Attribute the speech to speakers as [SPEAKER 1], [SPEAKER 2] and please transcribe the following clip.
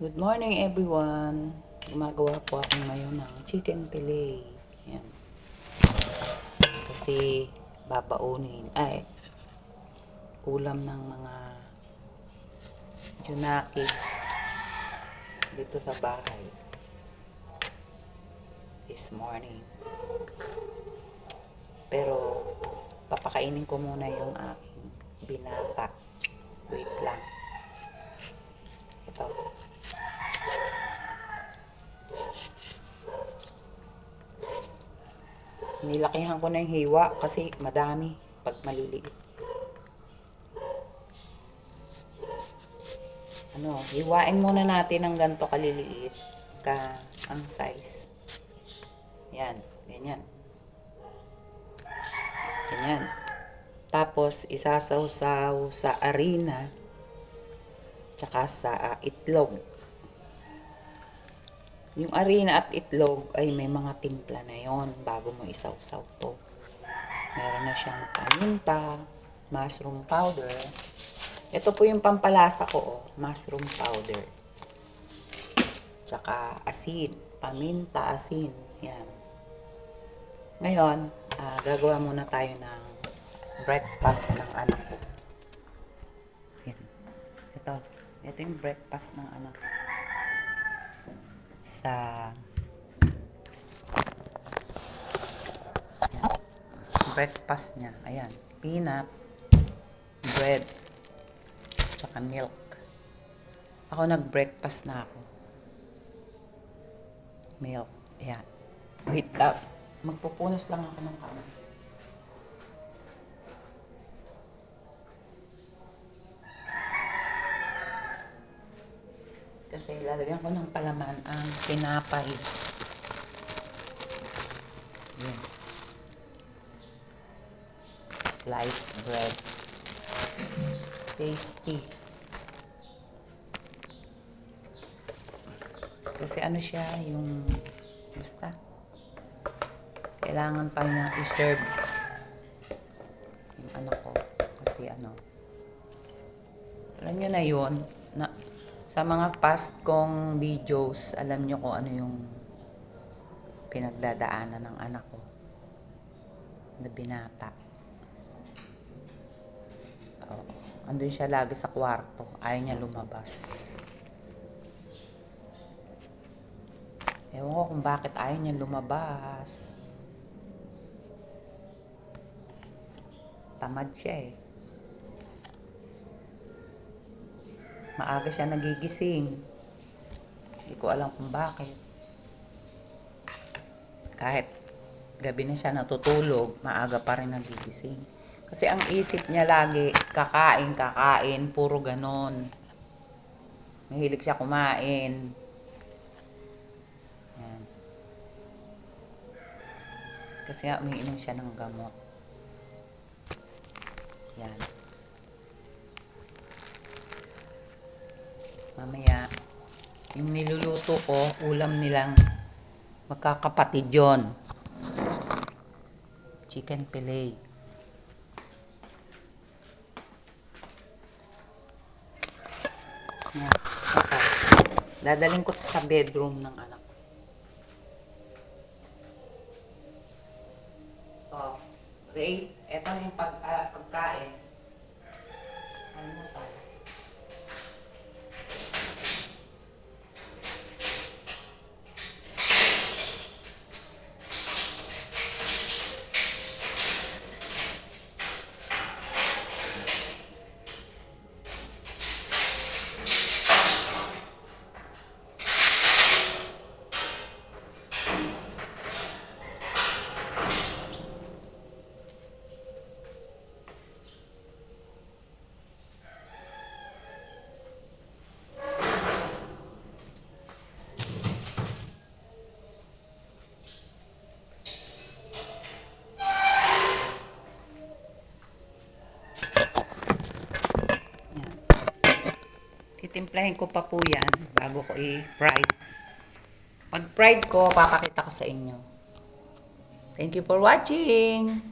[SPEAKER 1] Good morning everyone. Gumagawa po ako ngayon ng chicken fillet. Ayan. Kasi babaunin. Ulam ng mga junakis dito sa bahay. This morning. Pero papakainin ko muna yung aking binata. Wait lang. Ito. Nilakihan ko na yung hiwa kasi madami pag maliliit. Hiwain muna natin ng ganito kaliliit ang size. Yan, ganyan. Ganyan. Tapos isasawsaw sa arena tsaka sa itlog. Yung arena at itlog ay may mga timpla na yon bago mo isawsaw to. Meron na siyang paminta, mushroom powder. Ito po yung pampalasa ko, mushroom powder. Tsaka asin, paminta, asin. Yan. Ngayon, gagawa muna tayo ng breakfast ng anak ko. Yan. Ito yung breakfast ng anak ko. Breakfast niya, ayan, peanut, bread, tsaka milk. Ako nag-breakfast na ako. Milk, ayan. Wait up. Magpupunas lang ako ng kamay. Kasi lalagyan ko ng palaman ang tinapay. Yan. Sliced bread. Tasty. Kasi siya, yung basta. Kailangan pa niya i-serve yung anak ko. Kasi alam niyo na yun, sa mga past kong videos, alam nyo kung ano yung pinagdadaanan ng anak ko na binata. Andun siya lagi sa kwarto. Ayaw niya lumabas. Ewan ko kung bakit ayaw niya lumabas. Tamad siya eh. Maaga siya nagigising. Hindi ko alam kung bakit. Kahit gabi na siya natutulog, maaga pa rin nagigising. Kasi ang isip niya lagi, kakain, puro ganon. Mahilig siya kumain. Yan. Kasi umiinom siya ng gamot. Yan. Mamaya, yung niluluto ko, ulam nilang magkakapatid yun. Chicken fillet. Yan. Dadaling ko sa bedroom ng anak ko. So, Ray, eto na yung pagkain. Almusal. Titimplahin ko pa po yan bago ko i-fried. Pag fried ko, papakita ko sa inyo. Thank you for watching!